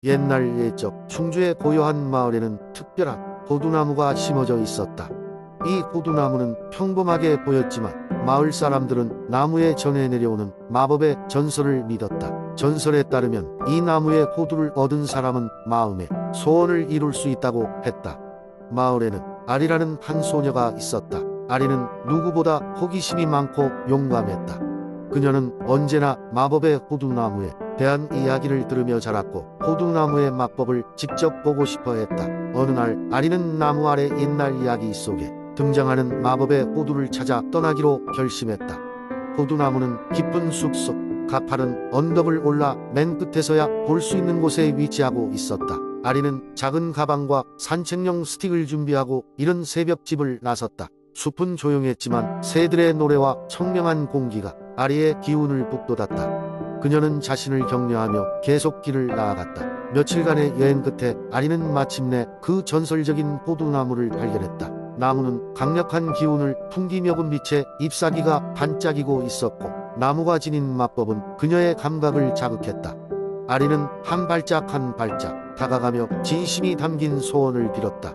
옛날 옛적 충주의 고요한 마을에는 특별한 호두나무가 심어져 있었다. 이 호두나무는 평범하게 보였지만 마을 사람들은 나무에 전해 내려오는 마법의 전설을 믿었다. 전설에 따르면 이 나무의 호두를 얻은 사람은 마음의 소원을 이룰 수 있다고 했다. 마을에는 아리라는 한 소녀가 있었다. 아리는 누구보다 호기심이 많고 용감했다. 그녀는 언제나 마법의 호두나무에 대한 이야기를 들으며 자랐고 호두나무의 마법을 직접 보고 싶어 했다. 어느 날 아리는 나무 아래 옛날 이야기 속에 등장하는 마법의 호두를 찾아 떠나기로 결심했다. 호두나무는 깊은 숲속 가파른 언덕을 올라 맨 끝에서야 볼 수 있는 곳에 위치하고 있었다. 아리는 작은 가방과 산책용 스틱을 준비하고 이른 새벽집을 나섰다. 숲은 조용했지만 새들의 노래와 청명한 공기가 아리의 기운을 북돋았다. 그녀는 자신을 격려하며 계속 길을 나아갔다. 며칠간의 여행 끝에 아리는 마침내 그 전설적인 호두나무를 발견했다. 나무는 강력한 기운을 풍기며 빛에 잎사귀가 반짝이고 있었고 나무가 지닌 마법은 그녀의 감각을 자극했다. 아리는 한 발짝 한 발짝 다가가며 진심이 담긴 소원을 빌었다.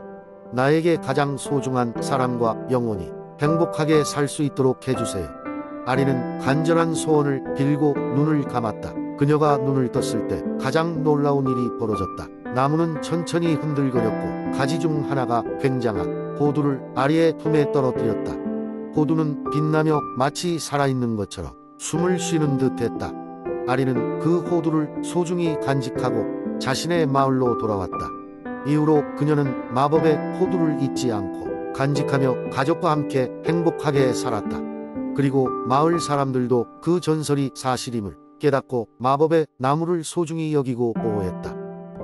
나에게 가장 소중한 사람과 영원히 행복하게 살 수 있도록 해주세요. 아리는 간절한 소원을 빌고 눈을 감았다. 그녀가 눈을 떴을 때 가장 놀라운 일이 벌어졌다. 나무는 천천히 흔들거렸고 가지 중 하나가 굉장한 호두를 아리의 품에 떨어뜨렸다. 호두는 빛나며 마치 살아있는 것처럼 숨을 쉬는 듯 했다. 아리는 그 호두를 소중히 간직하고 자신의 마을로 돌아왔다. 이후로 그녀는 마법의 호두를 잊지 않고 간직하며 가족과 함께 행복하게 살았다. 그리고 마을 사람들도 그 전설이 사실임을 깨닫고 마법의 나무를 소중히 여기고 보호했다.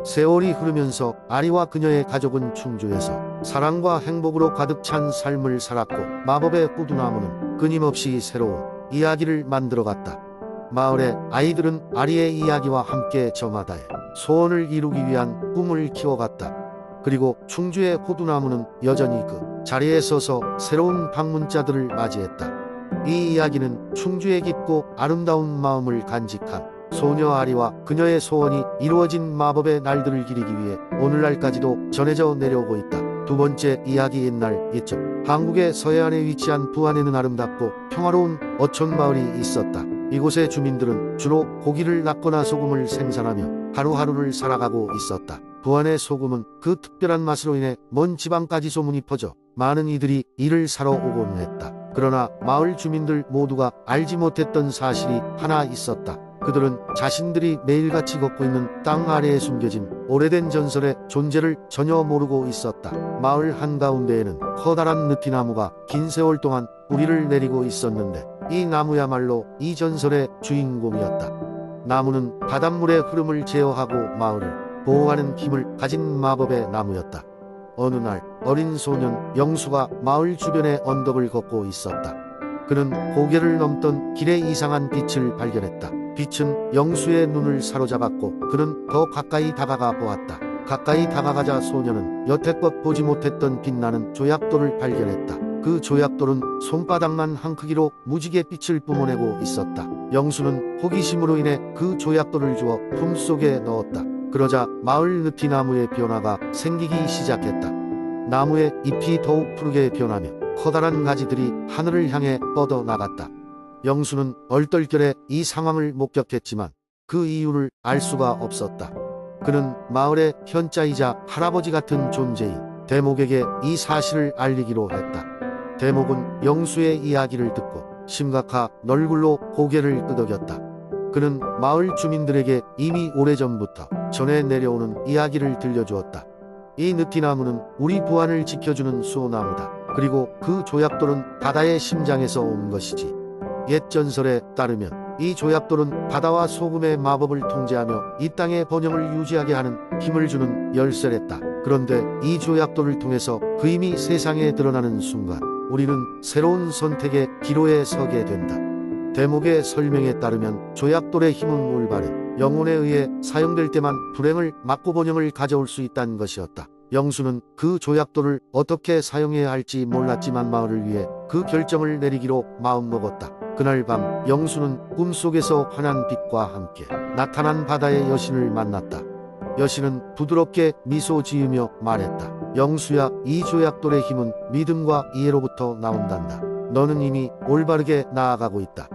세월이 흐르면서 아리와 그녀의 가족은 충주에서 사랑과 행복으로 가득 찬 삶을 살았고 마법의 호두나무는 끊임없이 새로운 이야기를 만들어갔다. 마을의 아이들은 아리의 이야기와 함께 저마다의 소원을 이루기 위한 꿈을 키워갔다. 그리고 충주의 호두나무는 여전히 그 자리에 서서 새로운 방문자들을 맞이했다. 이 이야기는 충주의 깊고 아름다운 마음을 간직한 소녀 아리와 그녀의 소원이 이루어진 마법의 날들을 기리기 위해 오늘날까지도 전해져 내려오고 있다. 두 번째 이야기. 옛날 옛적 한국의 서해안에 위치한 부안에는 아름답고 평화로운 어촌 마을이 있었다. 이곳의 주민들은 주로 고기를 낳거나 소금을 생산하며 하루하루를 살아가고 있었다. 부안의 소금은 그 특별한 맛으로 인해 먼 지방까지 소문이 퍼져 많은 이들이 이를 사러 오곤 했다. 그러나 마을 주민들 모두가 알지 못했던 사실이 하나 있었다. 그들은 자신들이 매일같이 걷고 있는 땅 아래에 숨겨진 오래된 전설의 존재를 전혀 모르고 있었다. 마을 한가운데에는 커다란 느티나무가 긴 세월 동안 뿌리를 내리고 있었는데 이 나무야말로 이 전설의 주인공이었다. 나무는 바닷물의 흐름을 제어하고 마을을 보호하는 힘을 가진 마법의 나무였다. 어느 날 어린 소년 영수가 마을 주변의 언덕을 걷고 있었다. 그는 고개를 넘던 길에 이상한 빛을 발견했다. 빛은 영수의 눈을 사로잡았고 그는 더 가까이 다가가 보았다. 가까이 다가가자 소년은 여태껏 보지 못했던 빛나는 조약돌을 발견했다. 그 조약돌은 손바닥만 한 크기로 무지개 빛을 뿜어내고 있었다. 영수는 호기심으로 인해 그 조약돌을 주워 품속에 넣었다. 그러자 마을 느티나무의 변화가 생기기 시작했다. 나무의 잎이 더욱 푸르게 변하며 커다란 가지들이 하늘을 향해 뻗어나갔다. 영수는 얼떨결에 이 상황을 목격했지만 그 이유를 알 수가 없었다. 그는 마을의 현자이자 할아버지 같은 존재인 대목에게 이 사실을 알리기로 했다. 대목은 영수의 이야기를 듣고 심각한 얼굴로 고개를 끄덕였다. 그는 마을 주민들에게 이미 오래전부터 전해 내려오는 이야기를 들려주었다. 이 느티나무는 우리 부안을 지켜주는 수호나무다. 그리고 그 조약돌은 바다의 심장에서 온 것이지. 옛 전설에 따르면 이 조약돌은 바다와 소금의 마법을 통제하며 이 땅의 번영을 유지하게 하는 힘을 주는 열쇠랬다. 그런데 이 조약돌을 통해서 그 힘이 세상에 드러나는 순간 우리는 새로운 선택의 기로에 서게 된다. 대목의 설명에 따르면 조약돌의 힘은 올바른 영혼에 의해 사용될 때만 불행을 막고 번영을 가져올 수 있다는 것이었다. 영수는 그 조약돌을 어떻게 사용해야 할지 몰랐지만 마을을 위해 그 결정을 내리기로 마음먹었다. 그날 밤 영수는 꿈속에서 환한 빛과 함께 나타난 바다의 여신을 만났다. 여신은 부드럽게 미소 지으며 말했다. 영수야, 이 조약돌의 힘은 믿음과 이해로부터 나온단다. 너는 이미 올바르게 나아가고 있다.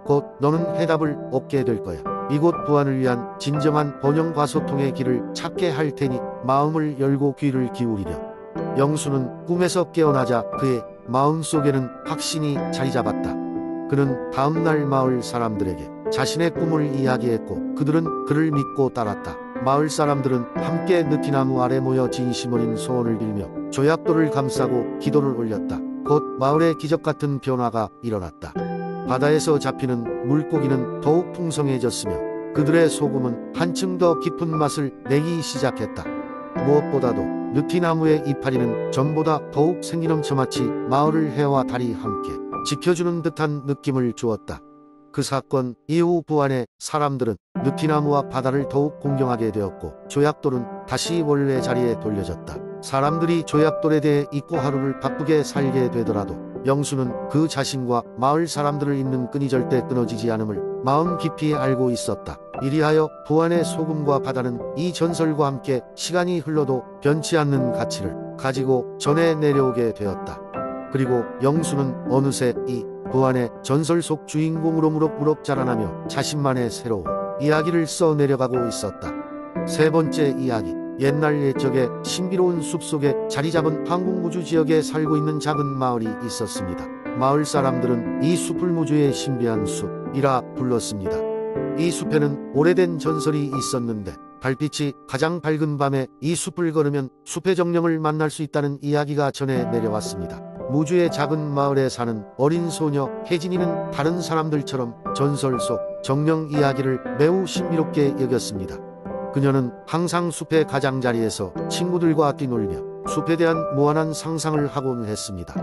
곧 너는 해답을 얻게 될 거야. 이곳 부안을 위한 진정한 번영과 소통의 길을 찾게 할 테니 마음을 열고 귀를 기울이렴. 영수는 꿈에서 깨어나자 그의 마음속에는 확신이 자리 잡았다. 그는 다음날 마을 사람들에게 자신의 꿈을 이야기했고 그들은 그를 믿고 따랐다. 마을 사람들은 함께 느티나무 아래 모여 진심 어린 소원을 빌며 조약돌을 감싸고 기도를 올렸다. 곧 마을에 기적 같은 변화가 일어났다. 바다에서 잡히는 물고기는 더욱 풍성해졌으며 그들의 소금은 한층 더 깊은 맛을 내기 시작했다. 무엇보다도 느티나무의 이파리는 전보다 더욱 생기넘쳐 마치 마을을 해와 달이 함께 지켜주는 듯한 느낌을 주었다. 그 사건 이후 부안의 사람들은 느티나무와 바다를 더욱 공경하게 되었고 조약돌은 다시 원래 자리에 돌려졌다. 사람들이 조약돌에 대해 잊고 하루를 바쁘게 살게 되더라도 영수는 그 자신과 마을 사람들을 잇는 끈이 절대 끊어지지 않음을 마음 깊이 알고 있었다. 이리하여 부안의 소금과 바다는 이 전설과 함께 시간이 흘러도 변치 않는 가치를 가지고 전해 내려오게 되었다. 그리고 영수는 어느새 이 부안의 전설 속 주인공으로 무럭무럭 자라나며 자신만의 새로운 이야기를 써내려가고 있었다. 세 번째 이야기. 옛날 옛적에 신비로운 숲속에 자리잡은 항공무주 지역에 살고 있는 작은 마을이 있었습니다. 마을 사람들은 이 숲을 무주의 신비한 숲이라 불렀습니다. 이 숲에는 오래된 전설이 있었는데 달빛이 가장 밝은 밤에 이 숲을 걸으면 숲의 정령을 만날 수 있다는 이야기가 전해 내려왔습니다. 무주의 작은 마을에 사는 어린 소녀 혜진이는 다른 사람들처럼 전설 속 정령 이야기를 매우 신비롭게 여겼습니다. 그녀는 항상 숲의 가장자리에서 친구들과 뛰놀며 숲에 대한 무한한 상상을 하곤 했습니다.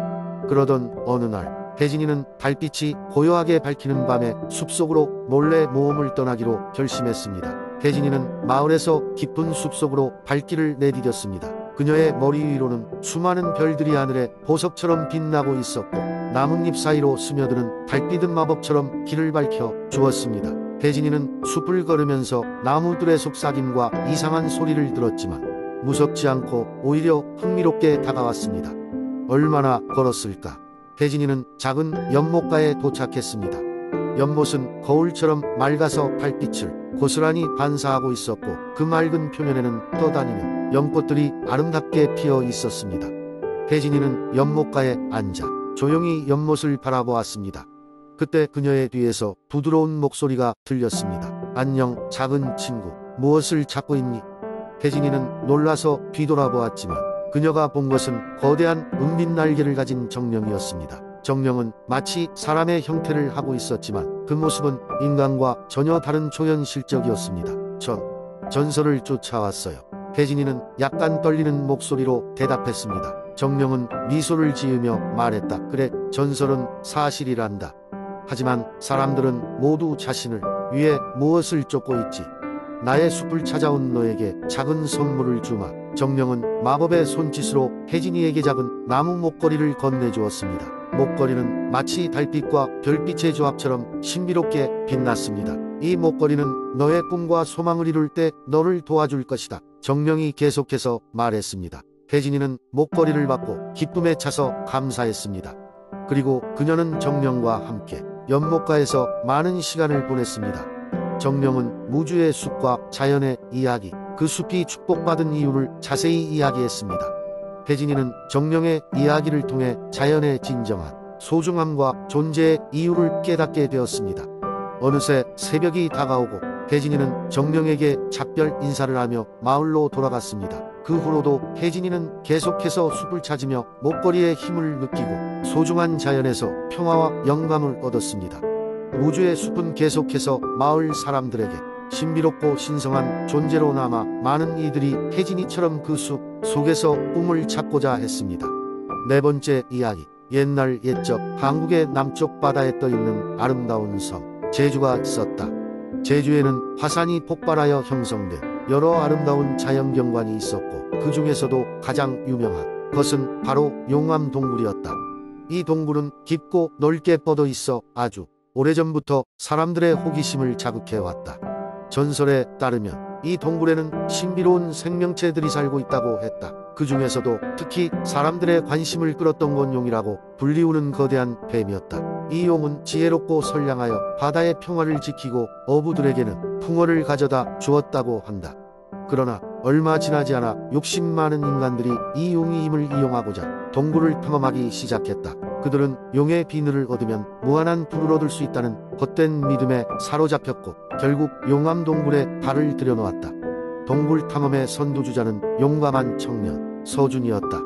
그러던 어느 날 혜진이는 달빛이 고요하게 밝히는 밤에 숲속으로 몰래 모험을 떠나기로 결심했습니다. 혜진이는 마을에서 깊은 숲속으로 발길을 내디뎠습니다. 그녀의 머리 위로는 수많은 별들이 하늘에 보석처럼 빛나고 있었고 나뭇잎 사이로 스며드는 달빛은 마법처럼 길을 밝혀 주었습니다. 혜진이는 숲을 걸으면서 나무들의 속삭임과 이상한 소리를 들었지만 무섭지 않고 오히려 흥미롭게 다가왔습니다. 얼마나 걸었을까? 혜진이는 작은 연못가에 도착했습니다. 연못은 거울처럼 맑아서 달빛을 고스란히 반사하고 있었고 그 맑은 표면에는 떠다니는 연꽃들이 아름답게 피어 있었습니다. 혜진이는 연못가에 앉아 조용히 연못을 바라보았습니다. 그때 그녀의 뒤에서 부드러운 목소리가 들렸습니다. 안녕, 작은 친구. 무엇을 찾고 있니? 혜진이는 놀라서 뒤돌아보았지만 그녀가 본 것은 거대한 은빛 날개를 가진 정령이었습니다. 정령은 마치 사람의 형태를 하고 있었지만 그 모습은 인간과 전혀 다른 초현실적이었습니다. 전 전설을 쫓아왔어요. 혜진이는 약간 떨리는 목소리로 대답했습니다. 정령은 미소를 지으며 말했다. 그래, 전설은 사실이란다. 하지만 사람들은 모두 자신을 위해 무엇을 쫓고 있지? 나의 숲을 찾아온 너에게 작은 선물을 주마. 정령은 마법의 손짓으로 혜진이에게 작은 나무 목걸이를 건네주었습니다. 목걸이는 마치 달빛과 별빛의 조합처럼 신비롭게 빛났습니다. 이 목걸이는 너의 꿈과 소망을 이룰 때 너를 도와줄 것이다. 정령이 계속해서 말했습니다. 혜진이는 목걸이를 받고 기쁨에 차서 감사했습니다. 그리고 그녀는 정령과 함께 연못가에서 많은 시간을 보냈습니다. 정령은 무주의 숲과 자연의 이야기, 그 숲이 축복받은 이유를 자세히 이야기했습니다. 혜진이는 정령의 이야기를 통해 자연의 진정한 소중함과 존재의 이유를 깨닫게 되었습니다. 어느새 새벽이 다가오고 혜진이는 정령에게 작별 인사를 하며 마을로 돌아갔습니다. 그 후로도 혜진이는 계속해서 숲을 찾으며 목걸이의 힘을 느끼고 소중한 자연에서 평화와 영감을 얻었습니다. 무주의 숲은 계속해서 마을 사람들에게 신비롭고 신성한 존재로 남아 많은 이들이 혜진이처럼 그 숲 속에서 꿈을 찾고자 했습니다. 네 번째 이야기. 옛날 옛적 한국의 남쪽 바다에 떠있는 아름다운 섬 제주가 있었다. 제주에는 화산이 폭발하여 형성된 여러 아름다운 자연경관이 있었고 그 중에서도 가장 유명한 것은 바로 용암 동굴이었다. 이 동굴은 깊고 넓게 뻗어 있어 아주 오래전부터 사람들의 호기심을 자극해왔다. 전설에 따르면 이 동굴에는 신비로운 생명체들이 살고 있다고 했다. 그 중에서도 특히 사람들의 관심을 끌었던 건 용이라고 불리우는 거대한 뱀이었다. 이 용은 지혜롭고 선량하여 바다의 평화를 지키고 어부들에게는 풍어를 가져다 주었다고 한다. 그러나 얼마 지나지 않아 욕심 많은 인간들이 이 용의 힘을 이용하고자 동굴을 탐험하기 시작했다. 그들은 용의 비늘을 얻으면 무한한 부를 얻을 수 있다는 헛된 믿음에 사로잡혔고 결국 용암 동굴에 발을 들여놓았다. 동굴 탐험의 선두주자는 용감한 청년 서준이었다.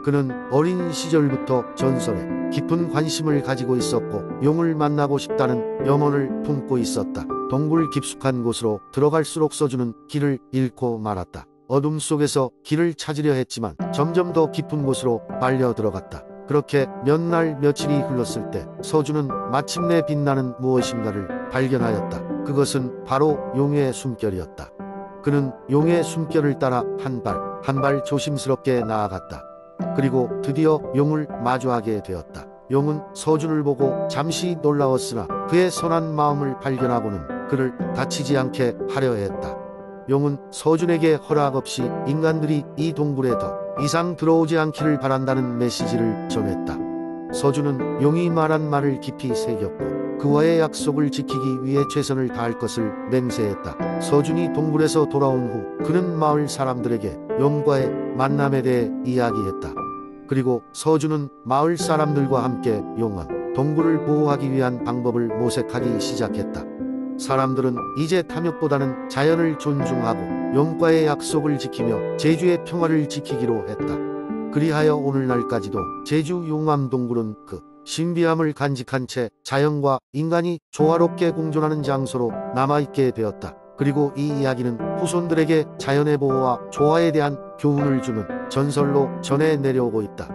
그는 어린 시절부터 전설에 깊은 관심을 가지고 있었고 용을 만나고 싶다는 염원을 품고 있었다. 동굴 깊숙한 곳으로 들어갈수록 서준은 길을 잃고 말았다. 어둠 속에서 길을 찾으려 했지만 점점 더 깊은 곳으로 빨려 들어갔다. 그렇게 몇 날 며칠이 흘렀을 때 서준은 마침내 빛나는 무엇인가를 발견하였다. 그것은 바로 용의 숨결이었다. 그는 용의 숨결을 따라 한 발 조심스럽게 나아갔다. 그리고 드디어 용을 마주하게 되었다. 용은 서준을 보고 잠시 놀라웠으나 그의 선한 마음을 발견하고는 그를 다치지 않게 하려 했다. 용은 서준에게 허락 없이 인간들이 이 동굴에 더 이상 들어오지 않기를 바란다는 메시지를 전했다. 서준은 용이 말한 말을 깊이 새겼고 그와의 약속을 지키기 위해 최선을 다할 것을 맹세했다. 서준이 동굴에서 돌아온 후 그는 마을 사람들에게 용과의 만남에 대해 이야기했다. 그리고 서준은 마을 사람들과 함께 용암 동굴을 보호하기 위한 방법을 모색하기 시작했다. 사람들은 이제 탐욕보다는 자연을 존중하고 용과의 약속을 지키며 제주의 평화를 지키기로 했다. 그리하여 오늘날까지도 제주 용암 동굴은 그 신비함을 간직한 채 자연과 인간이 조화롭게 공존하는 장소로 남아있게 되었다. 그리고 이 이야기는 후손들에게 자연의 보호와 조화에 대한 교훈을 주는 전설로 전해 내려오고 있다.